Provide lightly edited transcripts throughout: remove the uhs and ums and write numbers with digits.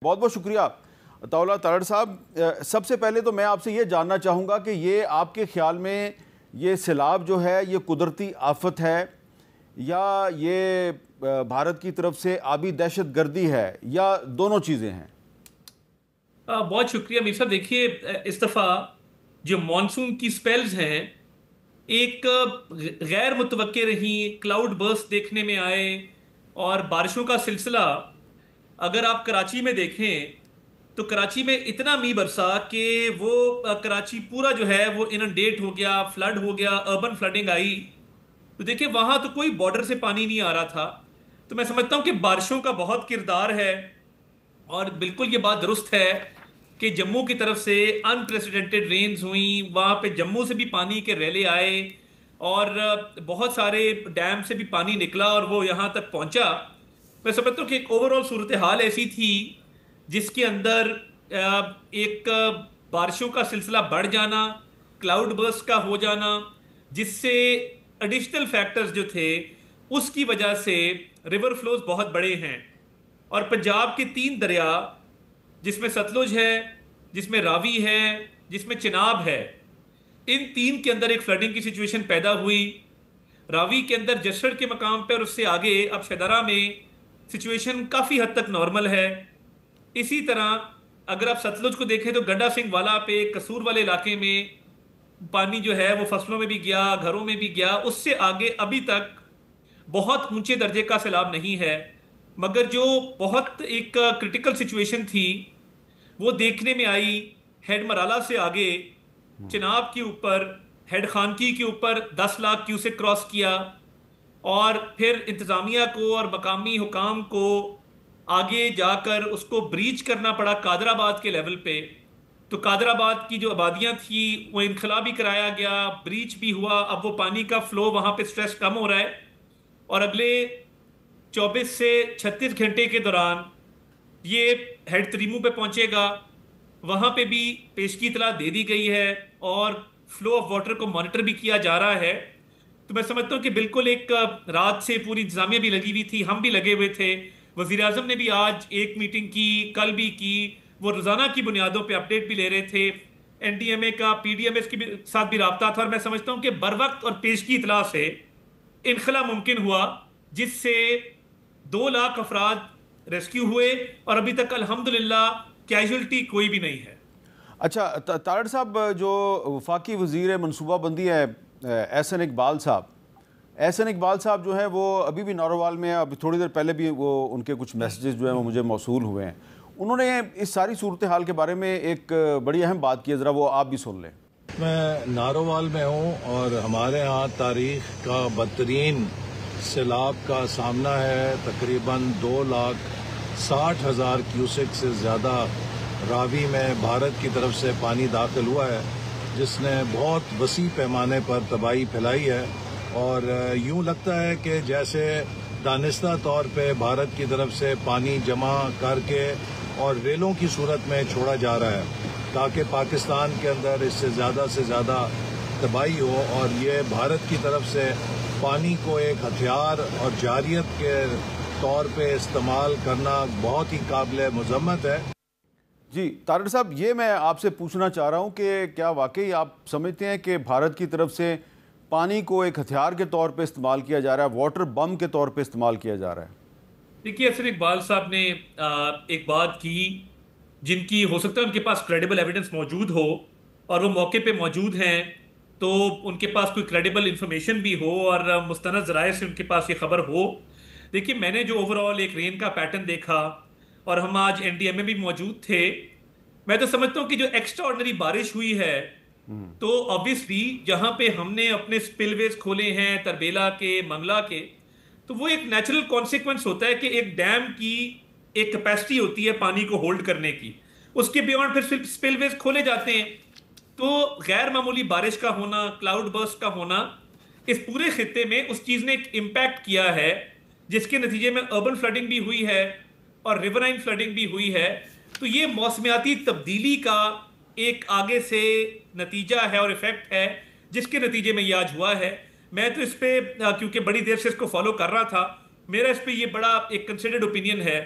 बहुत बहुत शुक्रिया अताउल्लाह तारड़ साहब। सबसे पहले तो मैं आपसे ये जानना चाहूँगा कि ये आपके ख्याल में ये सैलाब जो है ये कुदरती आफत है या ये भारत की तरफ से आबी दहशत गर्दी है या दोनों चीज़ें हैं? बहुत शुक्रिया मीर साहब। देखिए, इस दफ़ा जो मॉनसून की स्पेल्स हैं एक गैर मुतवक्के रही, क्लाउड बर्स्ट देखने में आए और बारिशों का सिलसिला अगर आप कराची में देखें तो कराची में इतना मी बरसा कि वो कराची पूरा जो है वो इनंडेट हो गया, फ्लड हो गया, अर्बन फ्लडिंग आई। तो देखिए वहां तो कोई बॉर्डर से पानी नहीं आ रहा था। तो मैं समझता हूं कि बारिशों का बहुत किरदार है और बिल्कुल ये बात दुरुस्त है कि जम्मू की तरफ से अनप्रेसिडेंटेड रेन्स हुई, वहां पे जम्मू से भी पानी के रैले आए और बहुत सारे डैम से भी पानी निकला और वो यहाँ तक पहुंचा। मैं समझता हूँ कि एक ओवरऑल सूरत हाल ऐसी थी जिसके अंदर एक बारिशों का सिलसिला बढ़ जाना, क्लाउड बर्स्ट का हो जाना, जिससे एडिशनल फैक्टर्स जो थे उसकी वजह से रिवर फ्लोज बहुत बड़े हैं। और पंजाब के 3 दरिया जिसमें सतलुज है, जिसमें रावी है, जिसमें चिनाब है, इन 3 के अंदर एक फ्लडिंग की सिचुएशन पैदा हुई। रावी के अंदर जसड़ के मकाम पर और उससे आगे अब शदरा में सिचुएशन काफ़ी हद तक नॉर्मल है। इसी तरह अगर आप सतलुज को देखें तो गड्डा सिंह वाला पे कसूर वाले इलाके में पानी जो है वो फसलों में भी गया, घरों में भी गया। उससे आगे अभी तक बहुत ऊंचे दर्जे का सैलाब नहीं है, मगर जो बहुत एक क्रिटिकल सिचुएशन थी वो देखने में आई हेड मराला से आगे, चिनाब के ऊपर, हेड खानकी के ऊपर 10 लाख क्यूसेक क्रॉस किया और फिर इंतज़ामिया को और मकामी हुकाम को आगे जाकर उसको ब्रीच करना पड़ा कादराबाद के लेवल पे। तो कादराबाद की जो आबादियां थी वो इनखला भी कराया गया, ब्रीच भी हुआ। अब वो पानी का फ्लो वहां पे स्ट्रेस कम हो रहा है और अगले 24 से 36 घंटे के दौरान ये हेड तरीमू पे पहुंचेगा। वहां पे भी पेशगी इतला दे दी गई है और फ्लो ऑफ वाटर को मॉनिटर भी किया जा रहा है। तो मैं समझता हूँ कि बिल्कुल एक रात से पूरी इंतजामिया भी लगी हुई थी, हम भी लगे हुए थे। वजीर आजम ने भी आज एक मीटिंग की, कल भी की, वो रोजाना की बुनियादों पे अपडेट भी ले रहे थे। एनडीएमए का पीडीएमएस के साथ भी राब्ता था और मैं समझता हूँ कि बर वक्त और पेशगी इतला से इनखला मुमकिन हुआ, जिससे 2 लाख अफराद रेस्क्यू हुए और अभी तक अल्हम्दुलिल्लाह कैजुअल्टी कोई भी नहीं है। अच्छा तारड़ साहब, जो वफाकी वज़ीर मनसूबाबंदी है एहसन इकबाल साहब, एहसन इकबाल साहब जो है वो अभी भी नारोवाल में, अभी थोड़ी देर पहले भी वो उनके कुछ मैसेजेस जो हैं वो मुझे मौसूल हुए हैं। उन्होंने इस सारी सूरत हाल के बारे में एक बड़ी अहम बात की है, ज़रा वो आप भी सुन लें। मैं नारोवाल में हूँ और हमारे यहाँ तारीख का बदतरीन सैलाब का सामना है। तकरीबन 2,60,000 क्यूसेक से ज़्यादा रावी में भारत की तरफ से पानी दाखिल हुआ है, जिसने बहुत वसी पैमाने पर तबाही फैलाई है। और यूं लगता है कि जैसे दानिस्ता तौर पे भारत की तरफ से पानी जमा करके और रेलों की सूरत में छोड़ा जा रहा है ताकि पाकिस्तान के अंदर इससे ज़्यादा तबाही हो। और ये भारत की तरफ से पानी को एक हथियार और जारियत के तौर पे इस्तेमाल करना बहुत ही काबिल मज़म्मत है। जी तारड़ साहब, ये मैं आपसे पूछना चाह रहा हूँ कि क्या वाकई आप समझते हैं कि भारत की तरफ से पानी को एक हथियार के तौर पे इस्तेमाल किया जा रहा है, वाटर बम के तौर पे इस्तेमाल किया जा रहा है? देखिए, असर इकबाल साहब ने एक बात की जिनकी हो सकता है उनके पास क्रेडिबल एविडेंस मौजूद हो और वो मौके पे मौजूद हैं, तो उनके पास कोई क्रेडिबल इंफॉर्मेशन भी हो और मुस्तनद ज़राए से उनके पास ये खबर हो। देखिए, मैंने जो ओवरऑल एक रेन का पैटर्न देखा और हम आज एनडीएमए भी मौजूद थे, मैं तो समझता हूँ कि जो एक्स्ट्रा ऑर्डिनरी बारिश हुई है तो ऑब्वियसली जहां पे हमने अपने स्पिलवेज खोले हैं तरबेला के, मंगला के, तो वो एक नेचुरल कॉन्सिक्वेंस होता है कि एक डैम की एक कैपेसिटी होती है पानी को होल्ड करने की, उसके बियॉन्ड फिर स्पिलवेज खोले जाते हैं। तो गैर मामूली बारिश का होना, क्लाउड बर्स्ट का होना, इस पूरे खित्ते में उस चीज ने एक इम्पैक्ट किया है, जिसके नतीजे में अर्बन फ्लडिंग भी हुई है और रिवराइन फ्लडिंग भी हुई है। तो ये मौसमियाती तब्दीली का एक आगे से नतीजा है और इफेक्ट है, जिसके नतीजे में ये आज हुआ है। मैं तो इस पर क्योंकि बड़ी देर से इसको फॉलो कर रहा था, मेरा इस पर ये बड़ा एक कंसिडर्ड ओपिनियन है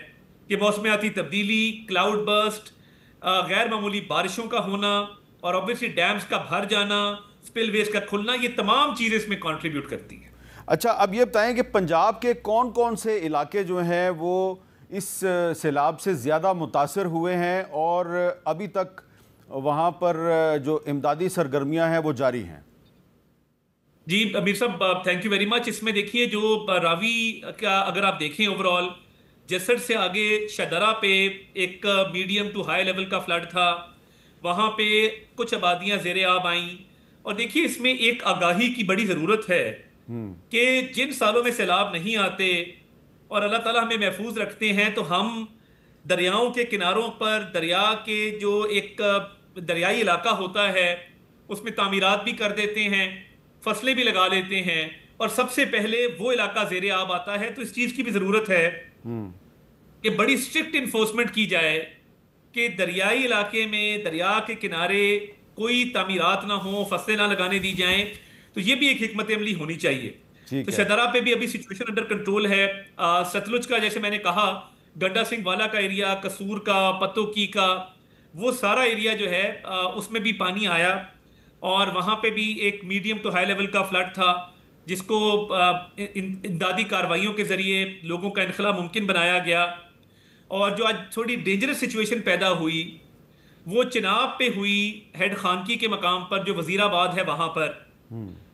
कि मौसमियाती तब्दीली, क्लाउड बर्स्ट, गैर मामूली बारिशों का होना और ऑब्वियसली डैम्स का भर जाना, स्पिलवेज का खुलना, ये तमाम चीज़ें इसमें कंट्रीब्यूट करती हैं। अच्छा, अब ये बताएं कि पंजाब के कौन कौन से इलाके जो हैं वो इस सैलाब से ज़्यादा मुतासर हुए हैं और अभी तक वहाँ पर जो इमदादी सरगर्मियाँ हैं वो जारी हैं? जी अमीर साहब, थैंक यू वेरी मच। इसमें देखिए, जो रावी का अगर आप देखें ओवरऑल, जसर से आगे शदरा पे एक मीडियम टू हाई लेवल का फ्लड था, वहाँ पे कुछ आबादियाँ ज़ेरे आब आईं। और देखिए, इसमें एक आगाही की बड़ी ज़रूरत है कि जिन सालों में सैलाब नहीं आते और अल्लाह ताला हमें महफूज रखते हैं, तो हम दरियाओं के किनारों पर, दरिया के जो एक दरियाई इलाका होता है उसमें तामीरात भी कर देते हैं, फसलें भी लगा लेते हैं, और सबसे पहले वो इलाका ज़ेरे आब आता है। तो इस चीज़ की भी ज़रूरत है कि बड़ी स्ट्रिक्ट इन्फोर्समेंट की जाए कि दरियाई इलाके में, दरिया के किनारे कोई तामीरात ना हो, फसलें ना लगाने दी जाएं। तो ये भी एक हिकमत अमली होनी चाहिए। तो शदरा पे भी अभी सिचुएशन अंडर कंट्रोल है। सतलुज का, जैसे मैंने कहा, गड्डा सिंह वाला का एरिया, कसूर का, पत्तोकी का, वो सारा एरिया जो है उसमें भी पानी आया और वहाँ पे भी एक मीडियम टू हाई लेवल का फ्लड था, जिसको इमदादी कार्रवाइयों के जरिए लोगों का इनखला मुमकिन बनाया गया। और जो आज थोड़ी डेंजरस सिचुएशन पैदा हुई वो चिनाब पे हुई, हेड खानकी के मकाम पर जो वजीराबाद है वहाँ पर,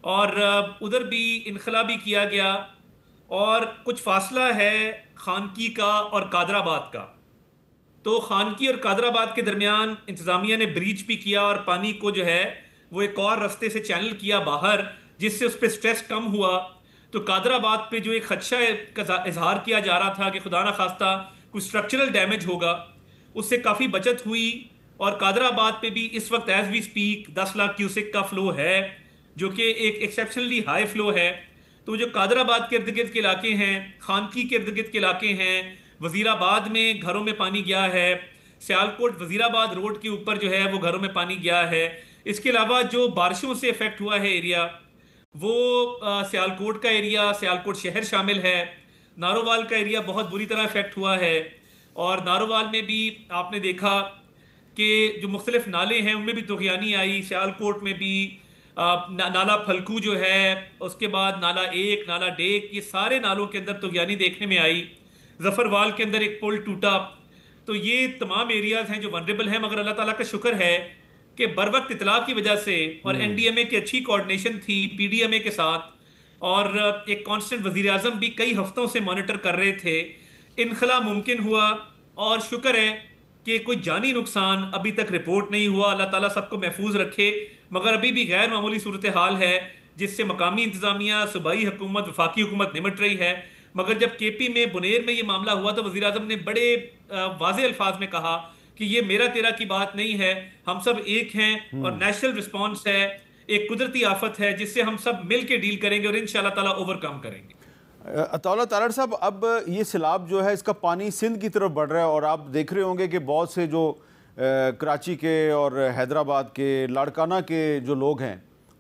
और उधर भी इनखला भी किया गया। और कुछ फासला है खानकी का और कादराबाद का, तो खानकी और कादराबाद के दरमियान इंतजामिया ने ब्रीच भी किया और पानी को जो है वो एक और रास्ते से चैनल किया बाहर, जिससे उस पर स्ट्रेस कम हुआ। तो कादराबाद पे जो एक खदशा का इजहार किया जा रहा था कि खुदा ना खास्ता कुछ स्ट्रक्चरल डैमेज होगा, उससे काफ़ी बचत हुई। और कादराबाद पे भी इस वक्त as we speak 10 lakh cusec का फ्लो है, जो कि एक एक्सेप्शनली हाई फ्लो है। तो जो कादराबाद के इर्द गिर्द के इलाके हैं, खानकी के इर्द गिर्द के इलाके हैं, वजीराबाद में घरों में पानी गया है, सियालकोट वजीराबाद रोड के ऊपर जो है वो घरों में पानी गया है। इसके अलावा जो बारिशों से इफेक्ट हुआ है एरिया, वो सियालकोट का एरिया, सियालकोट शहर शामिल है, नारोवाल का एरिया बहुत बुरी तरह इफेक्ट हुआ है। और नारोवाल में भी आपने देखा कि जो मुख्तलिफ नाले हैं उनमें भी तुगयानी आई। सियालकोट में भी नाला फलकू जो है, उसके बाद नाला एक, नाला डेक, ये सारे नालों के अंदर तुगयानी देखने में आई। जफरवाल के अंदर एक पुल टूटा। तो ये तमाम एरियाज हैं जो वनरेबल हैं, मगर अल्लाह ताला का शुक्र है कि बर वक्त इतला की वजह से और NDMA की अच्छी कोऑर्डिनेशन थी PDMA के साथ, और एक कांस्टेंट वजीर आजम भी कई हफ्तों से मॉनिटर कर रहे थे, इनखला मुमकिन हुआ। और शुक्र है कि कोई जानी नुकसान अभी तक रिपोर्ट नहीं हुआ। अल्लाह ताला सबको महफूज रखे। मगर अभी भी गैर मामूली सूरत हाल है, जिससे मकामी इंतजामिया, सूबाई हुकूमत, वफाकी हुकूमत निमट रही है। मगर जब KP में बुनेर में ये मामला हुआ तो वज़ीर आज़म ने बड़े वाज़े अल्फाज में कहा कि ये मेरा तेरा की बात नहीं है, हम सब एक हैं और नेशनल रिस्पॉन्स है, एक कुदरती आफत है जिससे हम सब मिल के डील करेंगे और इंशाअल्लाह ताला ओवरकम करेंगे। अताउल्लाह तारड़ साहब, अब ये सैलाब जो है इसका पानी सिंध की तरफ बढ़ रहा है और आप देख रहे होंगे कि बहुत से जो कराची के और हैदराबाद के, लाड़काना के जो लोग हैं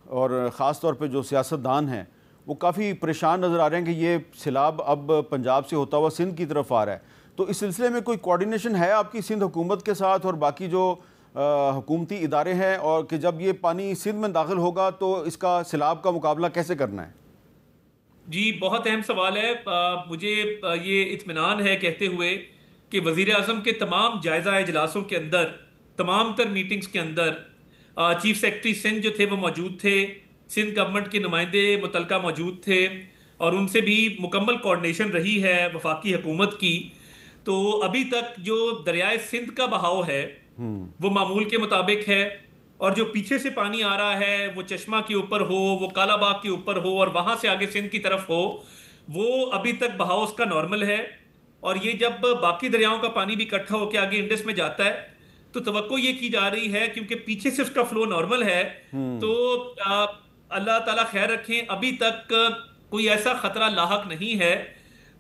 और ख़ास तौर पे जो सियासतदान हैं वो काफ़ी परेशान नज़र आ रहे हैं कि ये सैलाब अब पंजाब से होता हुआ सिंध की तरफ आ रहा है। तो इस सिलसिले में कोई कोऑर्डिनेशन है आपकी सिंध हुकूमत के साथ और बाकी जो हुकूमती इदारे हैं, और कि जब ये पानी सिंध में दाखिल होगा तो इसका सैलाब का मुकाबला कैसे करना है? जी, बहुत अहम सवाल है। मुझे ये इत्मीनान है कहते हुए कि वज़ीर आज़म के तमाम जायज़ा इजलासों के अंदर, तमाम तर मीटिंग्स के अंदर चीफ सेक्रेटरी सिंध जो थे वो मौजूद थे, सिंध गवर्नमेंट के नुमाइंदे मुतलका मौजूद थे, और उनसे भी मुकम्मल कोऑर्डिनेशन रही है वफाकी हुकूमत की। तो अभी तक जो दरियाए सिंध का बहाव है वो मामूल के मुताबिक है, और जो पीछे से पानी आ रहा है वो चश्मा के ऊपर हो, वो कालाबाग के ऊपर हो और वहां से आगे सिंध की तरफ हो, वो अभी तक बहाव उसका नॉर्मल है। और ये जब बाकी दरियाओं का पानी भी इकट्ठा होकर आगे इंडस में जाता है तो तवक्को ये की जा रही है, क्योंकि पीछे से उसका फ्लो नॉर्मल है, तो अल्लाह ताला खैर रखें, अभी तक कोई ऐसा खतरा लाहक नहीं है।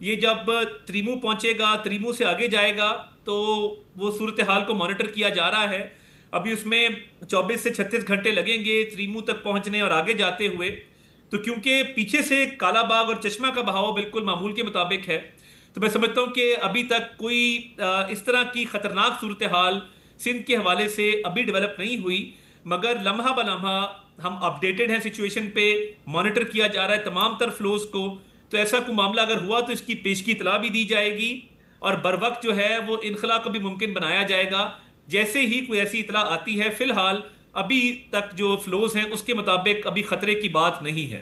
ये जब त्रिमू पहुंचेगा, त्रिमू से आगे जाएगा, तो वो सूरत हाल को मॉनिटर किया जा रहा है। अभी उसमें 24 से 36 घंटे लगेंगे त्रिमू तक पहुंचने और आगे जाते हुए। तो क्योंकि पीछे से कालाबाग और चश्मा का बहाव बिल्कुल मामूल के मुताबिक है, तो मैं समझता हूं कि अभी तक कोई इस तरह की खतरनाक सूरत हाल सिंध के हवाले से अभी डेवलप नहीं हुई, मगर लम्हा ब लम्हा हम अपडेटेड हैं सिचुएशन पे, मॉनिटर किया जा रहा है तमाम तर फ्लोज को। तो ऐसा कोई मामला अगर हुआ तो इसकी पेशगी इतला भी दी जाएगी और बर वक्त जो है वो इनखला को भी मुमकिन बनाया जाएगा जैसे ही कोई ऐसी इतला आती है। फिलहाल अभी तक जो फ्लोज हैं उसके मुताबिक अभी खतरे की बात नहीं है।